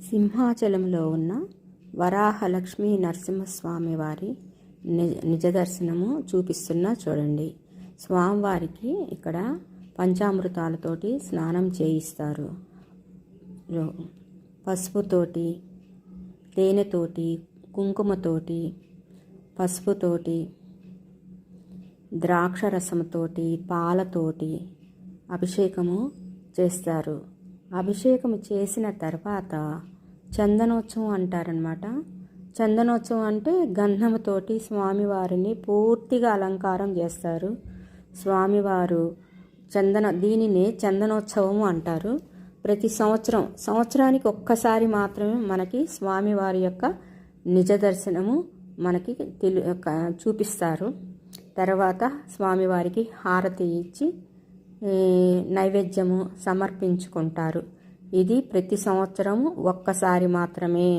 సింహాచలంలో ఉన్న వరాహలక్ష్మీ నరసింహస్వామి వారి నిజ దర్శనము చూపిస్తున్నా చూడండి. స్వామివారికి ఇక్కడ పంచామృతాలతోటి స్నానం చేయిస్తారు. పసుపుతోటి, తేనెతోటి, కుంకుమతోటి, పసుపుతోటి, ద్రాక్షరసంతోటి, పాలతోటి అభిషేకము చేస్తారు. అభిషేకం చేసిన తర్వాత చందనోత్సవం అంటారనమాట. చందనోత్సవం అంటే గంధముతోటి స్వామివారిని పూర్తిగా అలంకారం చేస్తారు. స్వామివారు దీనినే చందనోత్సవము అంటారు. ప్రతి సంవత్సరానికి ఒక్కసారి మాత్రమే మనకి స్వామివారి యొక్క నిజ దర్శనము మనకి చూపిస్తారు. తర్వాత స్వామివారికి హారతి ఇచ్చి నైవేద్యము సమర్పించుకుంటారు. ఇది ప్రతి సంవత్సరము ఒక్కసారి మాత్రమే.